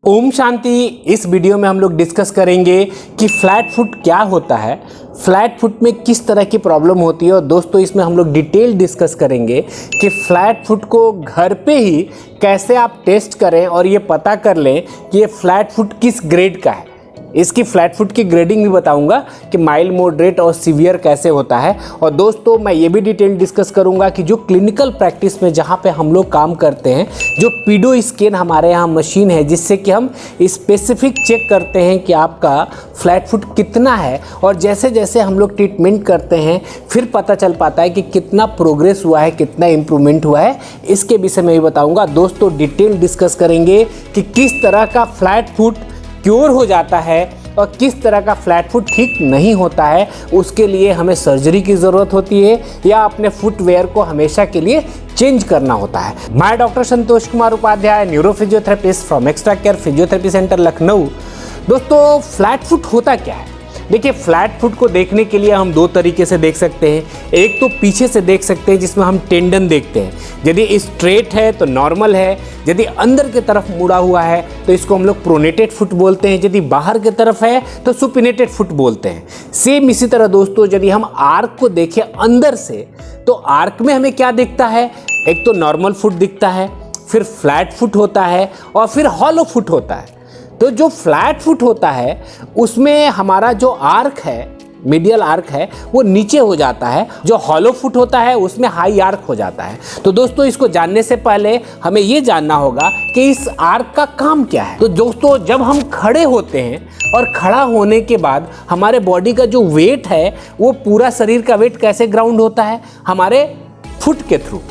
ओम शांति। इस वीडियो में हम लोग डिस्कस करेंगे कि फ्लैट फुट क्या होता है, फ्लैट फुट में किस तरह की प्रॉब्लम होती है। और दोस्तों इसमें हम लोग डिटेल डिस्कस करेंगे कि फ्लैट फुट को घर पे ही कैसे आप टेस्ट करें और ये पता कर लें कि ये फ्लैट फुट किस ग्रेड का है। इसकी फ्लैट फुट की ग्रेडिंग भी बताऊंगा कि माइल्ड, मॉडरेट और सीवियर कैसे होता है। और दोस्तों मैं ये भी डिटेल डिस्कस करूंगा कि जो क्लिनिकल प्रैक्टिस में जहाँ पे हम लोग काम करते हैं, जो पीडो स्कैन हमारे यहाँ मशीन है जिससे कि हम स्पेसिफिक चेक करते हैं कि आपका फ्लैट फुट कितना है, और जैसे जैसे हम लोग ट्रीटमेंट करते हैं फिर पता चल पाता है कि कितना प्रोग्रेस हुआ है, कितना इम्प्रूवमेंट हुआ है। इसके विषय में भी बताऊँगा। दोस्तों डिटेल डिस्कस करेंगे कि किस तरह का फ्लैट फुट क्योर हो जाता है और किस तरह का फ्लैट फुट ठीक नहीं होता है। उसके लिए हमें सर्जरी की ज़रूरत होती है या अपने फुटवेयर को हमेशा के लिए चेंज करना होता है। मैं doctor Santosh Kumar Upadhyay, neuro physiotherapist from extra care physiotherapy centre Lucknow. दोस्तों फ्लैट फुट होता क्या है? देखिए, फ्लैट फुट को देखने के लिए हम दो तरीके से देख सकते हैं। एक तो पीछे से देख सकते हैं जिसमें हम टेंडन देखते हैं। यदि स्ट्रेट है तो नॉर्मल है, यदि अंदर की तरफ मुड़ा हुआ है तो इसको हम लोग प्रोनेटेड फुट बोलते हैं, यदि बाहर की तरफ है तो सुपिनेटेड फुट बोलते हैं। सेम इसी तरह दोस्तों यदि हम आर्क को देखें अंदर से तो आर्क में हमें क्या दिखता है? एक तो नॉर्मल फुट दिखता है, फिर फ्लैट फुट होता है और फिर हॉलो फुट होता है। तो जो फ्लैट फुट होता है उसमें हमारा जो आर्क है, मीडियल आर्क है, वो नीचे हो जाता है। जो हॉलो फुट होता है उसमें हाई आर्क हो जाता है। तो दोस्तों इसको जानने से पहले हमें ये जानना होगा कि इस आर्क का काम क्या है। तो दोस्तों जब हम खड़े होते हैं और खड़ा होने के बाद हमारे बॉडी का जो वेट है वो पूरा शरीर का वेट कैसे ग्राउंड होता है? हमारे फुट के थ्रू।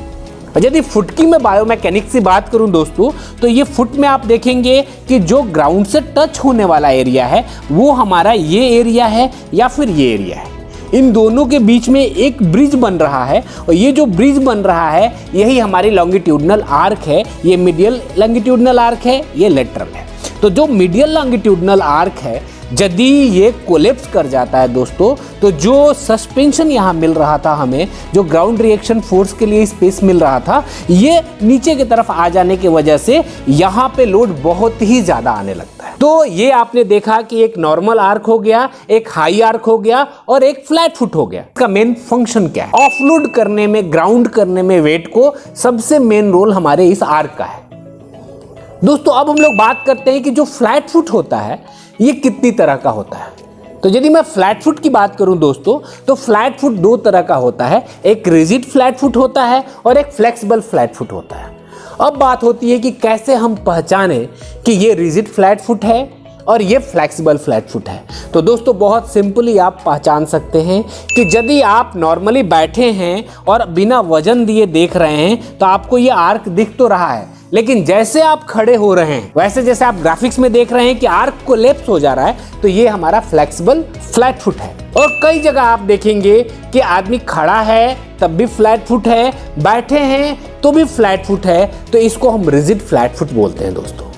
यदि फुट की मैं बायोमैकेनिक्स की बात करूं दोस्तों तो ये फुट में आप देखेंगे कि जो ग्राउंड से टच होने वाला एरिया है वो हमारा ये एरिया है या फिर ये एरिया है। इन दोनों के बीच में एक ब्रिज बन रहा है और ये जो ब्रिज बन रहा है यही हमारी लॉन्गिट्यूडनल आर्क है। ये मीडियल लॉन्गिट्यूडनल आर्क है, ये लेटरल है। तो जो मीडियल लॉन्गिट्यूडनल आर्क है यदि ये कोलेप्स कर जाता है दोस्तों तो जो सस्पेंशन यहाँ मिल रहा था हमें, जो ग्राउंड रिएक्शन फोर्स के लिए स्पेस मिल रहा था, ये नीचे की तरफ आ जाने की वजह से यहाँ पे लोड बहुत ही ज़्यादा आने लगता है। तो ये आपने देखा कि एक नॉर्मल आर्क हो गया, एक हाई आर्क हो गया और एक फ्लैट फुट हो गया। इसका मेन फंक्शन क्या है? ऑफलोड करने में, ग्राउंड करने में वेट को सबसे मेन रोल हमारे इस आर्क का है। दोस्तों अब हम लोग बात करते हैं कि जो फ्लैट फुट होता है ये कितनी तरह का होता है। तो यदि मैं फ्लैट फुट की बात करूं दोस्तों तो फ्लैट फुट दो तरह का होता है। एक रिजिड फ्लैट फुट होता है और एक फ्लेक्सिबल फ्लैट फुट होता है। अब बात होती है कि कैसे हम पहचानें कि ये रिजिड फ्लैट फुट है और ये फ्लेक्सिबल फ्लैट फुट है। तो दोस्तों बहुत सिंपली आप पहचान सकते हैं कि यदि आप नॉर्मली बैठे हैं और बिना वजन दिए देख रहे हैं तो आपको ये आर्क दिख तो रहा है, लेकिन जैसे आप खड़े हो रहे हैं वैसे जैसे आप ग्राफिक्स में देख रहे हैं कि आर्क कोलैप्स हो जा रहा है, तो ये हमारा फ्लेक्सिबल फ्लैट फुट है। और कई जगह आप देखेंगे कि आदमी खड़ा है तब भी फ्लैट फुट है, बैठे हैं तो भी फ्लैट फुट है। तो इसको हम रिजिड फ्लैट फुट बोलते हैं दोस्तों।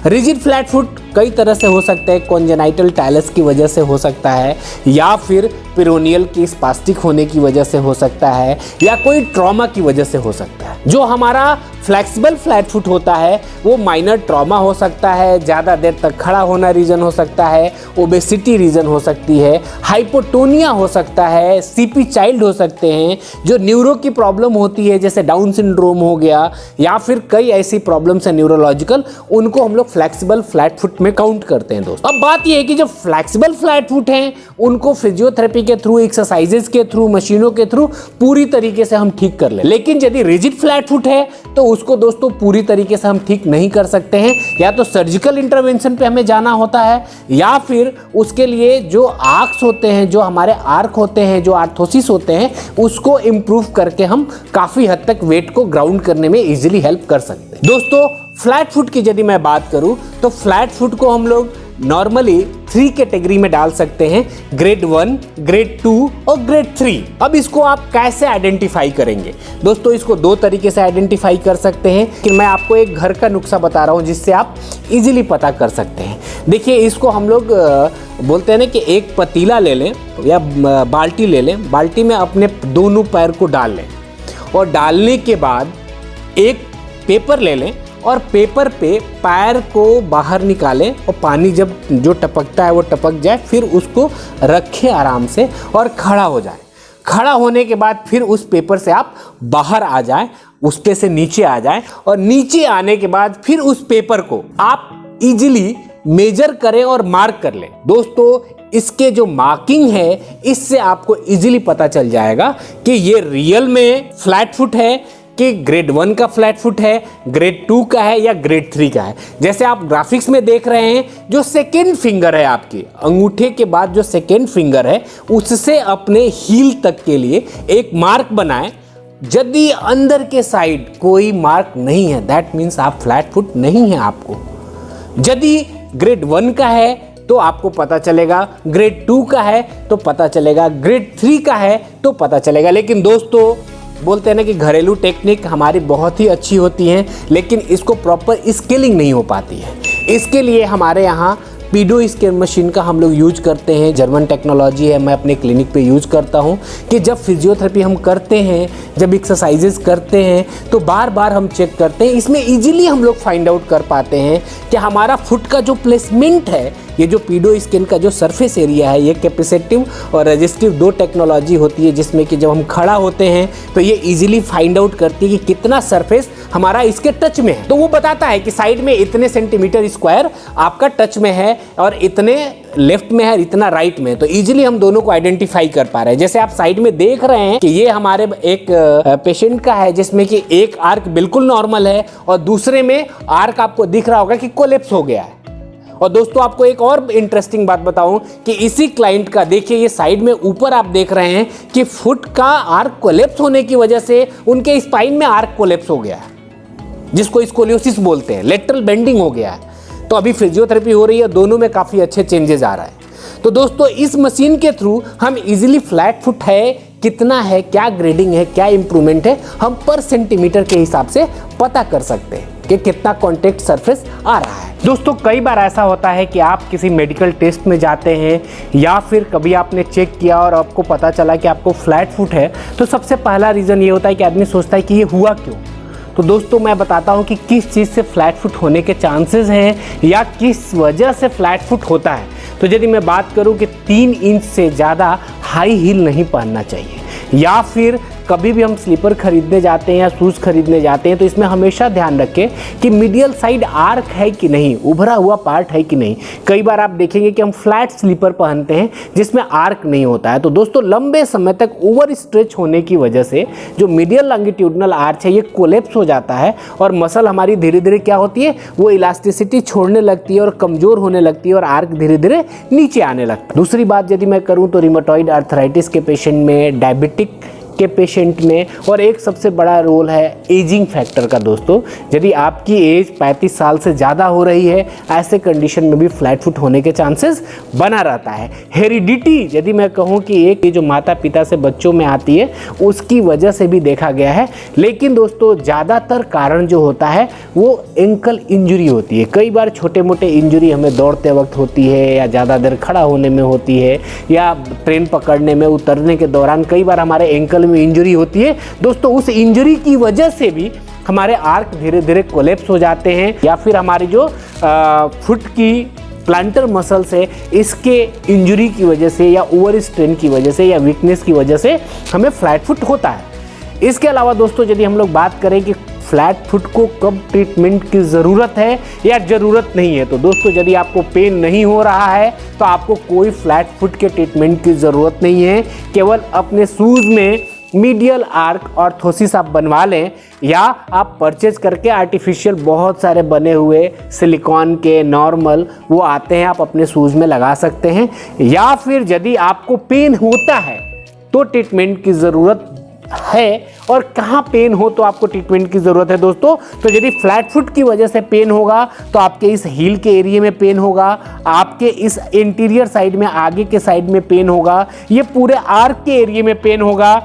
रिजिड फ्लैट फुट कई तरह से हो सकता है। कॉन्जेनाइटल टैलस की वजह से हो सकता है, या फिर पेरोनियल की स्पास्टिक होने की वजह से हो सकता है, या कोई ट्रॉमा की वजह से हो सकता है। जो हमारा फ्लेक्सिबल फ्लैट फुट होता है वो माइनर ट्रॉमा हो सकता है, ज़्यादा देर तक खड़ा होना रीज़न हो सकता है, ओबेसिटी रीज़न हो सकती है, हाइपोटोनिया हो सकता है, सीपी चाइल्ड हो सकते हैं, जो न्यूरो की प्रॉब्लम होती है जैसे डाउन सिंड्रोम हो गया, या फिर कई ऐसी प्रॉब्लम्स हैं न्यूरोलॉजिकल, उनको हम लोग फ्लेक्सिबल फ्लैट फुट में काउंट करते हैं दोस्तों। अब बात यह है कि जो फ्लेक्सिबल फ्लैट फुट हैं उनको फिजियोथेरेपी के थ्रू, एक्सरसाइजेस के थ्रू, मशीनों के थ्रू पूरी तरीके से हम ठीक कर लें। लेकिन यदि रिजिड फ्लैट फुट है तो उसको दोस्तों पूरी तरीके से हम ठीक नहीं कर सकते हैं। या तो सर्जिकल इंटरवेंशन पे हमें जाना होता है, या फिर उसके लिए जो आर्क्स होते हैं, जो हमारे आर्क होते हैं, जो आर्थोसिस होते हैं, उसको इम्प्रूव करके हम काफ़ी हद तक वेट को ग्राउंड करने में इजीली हेल्प कर सकते हैं। दोस्तों फ्लैट फुट की यदि मैं बात करूं तो फ्लैट फुट को हम लोग नॉर्मली 3 कैटेगरी में डाल सकते हैं, ग्रेड 1, ग्रेड 2 और ग्रेड 3। अब इसको आप कैसे आइडेंटिफाई करेंगे? दोस्तों इसको दो तरीके से आइडेंटिफाई कर सकते हैं कि मैं आपको एक घर का नुस्खा बता रहा हूं जिससे आप इजीली पता कर सकते हैं। देखिए इसको हम लोग बोलते हैं ना कि एक पतीला ले लें या बाल्टी ले लें, बाल्टी में अपने दोनों पैर को डाल लें और डालने के बाद एक पेपर ले लें और पेपर पे पैर को बाहर निकालें और पानी जब जो टपकता है वो टपक जाए, फिर उसको रखें आराम से और खड़ा हो जाए। खड़ा होने के बाद फिर उस पेपर से आप बाहर आ जाएं, उस पे से नीचे आ जाएं और नीचे आने के बाद फिर उस पेपर को आप इजीली मेजर करें और मार्क कर लें। दोस्तों इसके जो मार्किंग है इससे आपको इजीली पता चल जाएगा कि ये रियल में फ्लैट फुट है कि ग्रेड 1 का फ्लैट फुट है, ग्रेड 2 का है या ग्रेड 3 का है। जैसे आप ग्राफिक्स में देख रहे हैं, जो सेकेंड फिंगर है आपकी अंगूठे के बाद जो सेकेंड फिंगर है उससे अपने हील तक के लिए एक मार्क बनाएं। यदि अंदर के साइड कोई मार्क नहीं है, दैट मीन्स आप फ्लैट फुट नहीं है आपको। यदि ग्रेड 1 का है तो आपको पता चलेगा, ग्रेड 2 का है तो पता चलेगा, ग्रेड 3 का है तो पता चलेगा। लेकिन दोस्तों बोलते हैं ना कि घरेलू टेक्निक हमारी बहुत ही अच्छी होती हैं, लेकिन इसको प्रॉपर स्केलिंग नहीं हो पाती है। इसके लिए हमारे यहाँ पीडो स्केल मशीन का हम लोग यूज करते हैं, जर्मन टेक्नोलॉजी है, मैं अपने क्लिनिक पे यूज करता हूँ कि जब फिजियोथेरेपी हम करते हैं, जब एक्सरसाइजेस करते हैं तो बार बार हम चेक करते हैं। इसमें इजीली हम लोग फाइंड आउट कर पाते हैं कि हमारा फुट का जो प्लेसमेंट है, ये जो पीडो स्केल का जो सरफेस एरिया है, ये कैपेसिटिव और रेजिस्टिव दो टेक्नोलॉजी होती है, जिसमें कि जब हम खड़ा होते हैं तो ये इजीली फाइंड आउट करती है कि कितना सरफेस हमारा इसके टच में है। तो वो बताता है कि साइड में इतने सेंटीमीटर स्क्वायर आपका टच में है और इतने लेफ्ट में है, इतना राइट में है। तो इजीली हम दोनों को आइडेंटिफाई कर पा रहे हैं। जैसे आप साइड में देख रहे हैं कि ये हमारे एक पेशेंट का है जिसमें कि एक आर्क बिल्कुल नॉर्मल है और दूसरे में आर्क आपको दिख रहा होगा कि कोलैप्स हो गया है। और दोस्तों आपको एक और इंटरेस्टिंग बात बताऊं कि इसी क्लाइंट का देखिए, ये साइड में ऊपर आप देख रहे हैं कि फुट का आर्क कोलैप्स होने की वजह से उनके स्पाइन में आर्क कोलैप्स हो गया है, जिसको स्कोलियोसिस बोलते हैं, लेटरल बेंडिंग हो गया है। तो अभी फिजियोथेरेपी हो रही है, दोनों में काफ़ी अच्छे चेंजेस आ रहा है। तो दोस्तों इस मशीन के थ्रू हम इजीली फ्लैट फुट है कितना है, क्या ग्रेडिंग है, क्या इंप्रूवमेंट है, हम पर सेंटीमीटर के हिसाब से पता कर सकते हैं कि कितना कॉन्टैक्ट सरफेस आ रहा है। दोस्तों कई बार ऐसा होता है कि आप किसी मेडिकल टेस्ट में जाते हैं या फिर कभी आपने चेक किया और आपको पता चला कि आपको फ्लैट फुट है, तो सबसे पहला रीज़न ये होता है कि आदमी सोचता है कि ये हुआ क्यों। तो दोस्तों मैं बताता हूँ कि किस चीज़ से फ्लैट फुट होने के चांसेस हैं या किस वजह से फ्लैट फुट होता है। तो यदि मैं बात करूँ कि 3 इंच से ज़्यादा हाई हील नहीं पहनना चाहिए, या फिर कभी भी हम स्लीपर खरीदने जाते हैं या शूज़ खरीदने जाते हैं तो इसमें हमेशा ध्यान रखें कि मीडियल साइड आर्क है कि नहीं, उभरा हुआ पार्ट है कि नहीं। कई बार आप देखेंगे कि हम फ्लैट स्लीपर पहनते हैं जिसमें आर्क नहीं होता है। तो दोस्तों लंबे समय तक ओवर स्ट्रेच होने की वजह से जो मीडियल लॉन्गिट्यूडनल आर्च है ये कोलैप्स हो जाता है और मसल हमारी धीरे धीरे क्या होती है, वो इलास्टिसिटी छोड़ने लगती है और कमज़ोर होने लगती है और आर्क धीरे धीरे नीचे आने लगता है। दूसरी बात यदि मैं करूँ तो रिमेटॉइड आर्थराइटिस के पेशेंट में, डायबिटिक के पेशेंट में, और एक सबसे बड़ा रोल है एजिंग फैक्टर का। दोस्तों यदि आपकी एज 35 साल से ज़्यादा हो रही है, ऐसे कंडीशन में भी फ्लैट फुट होने के चांसेस बना रहता है। हेरिडिटी यदि मैं कहूँ कि एक जो माता पिता से बच्चों में आती है उसकी वजह से भी देखा गया है। लेकिन दोस्तों ज़्यादातर कारण जो होता है वो एंकल इंजरी होती है। कई बार छोटे मोटे इंजरी हमें दौड़ते वक्त होती है या ज़्यादा देर खड़ा होने में होती है या ट्रेन पकड़ने में उतरने के दौरान कई बार हमारे एंकल में इंजरी होती है। दोस्तों उस इंजरी की वजह से भी हमारे आर्क धीरे धीरे कोलैप्स हो जाते हैं, या फिर हमारी जो फुट की प्लांटर मसल्स है इसके इंजरी की वजह से या ओवर स्ट्रेन की वजह से या वीकनेस की वजह से हमें फ्लैट फुट होता है। इसके अलावा दोस्तों यदि हम लोग बात करें कि फ्लैट फुट को कब ट्रीटमेंट की ज़रूरत है या ज़रूरत नहीं है, तो दोस्तों यदि आपको पेन नहीं हो रहा है तो आपको कोई फ्लैट फुट के ट्रीटमेंट की ज़रूरत नहीं है। केवल अपने शूज़ में मीडियल आर्क ऑर्थोसिस आप बनवा लें, या आप परचेज करके आर्टिफिशियल बहुत सारे बने हुए सिलिकॉन के नॉर्मल वो आते हैं, आप अपने शूज़ में लगा सकते हैं। या फिर यदि आपको पेन होता है तो ट्रीटमेंट की ज़रूरत है, और कहाँ पेन हो तो आपको ट्रीटमेंट की ज़रूरत है दोस्तों। तो यदि फ्लैट फुट की वजह से पेन होगा तो आपके इस हील के एरिया में पेन होगा, आपके इस इंटीरियर साइड में आगे के साइड में पेन होगा, ये पूरे आर्क के एरिया में पेन होगा,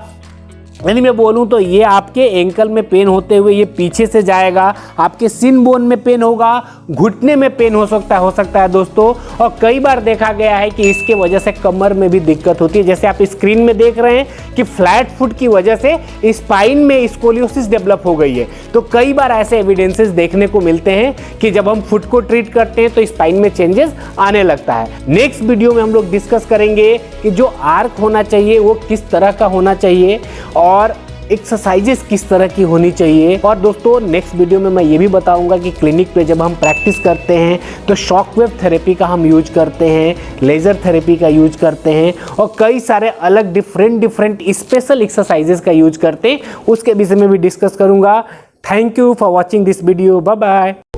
यानी मैं बोलूँ तो ये आपके एंकल में पेन होते हुए ये पीछे से जाएगा, आपके सिन बोन में पेन होगा, घुटने में पेन हो सकता है दोस्तों। और कई बार देखा गया है कि इसके वजह से कमर में भी दिक्कत होती है। जैसे आप स्क्रीन में देख रहे हैं कि फ्लैट फुट की वजह से स्पाइन में स्कोलियोसिस डेवलप हो गई है। तो कई बार ऐसे एविडेंसेस देखने को मिलते हैं कि जब हम फुट को ट्रीट करते हैं तो स्पाइन में चेंजेस आने लगता है। नेक्स्ट वीडियो में हम लोग डिस्कस करेंगे कि जो आर्क होना चाहिए वो किस तरह का होना चाहिए और एक्सरसाइजेस किस तरह की होनी चाहिए। और दोस्तों नेक्स्ट वीडियो में मैं ये भी बताऊंगा कि क्लिनिक पे जब हम प्रैक्टिस करते हैं तो शॉकवेव थेरेपी का हम यूज करते हैं, लेज़र थेरेपी का यूज करते हैं और कई सारे अलग डिफरेंट स्पेशल एक्सरसाइजेस का यूज करते हैं, उसके विषय में भी डिस्कस करूंगा। Thank you for watching this video. Bye bye.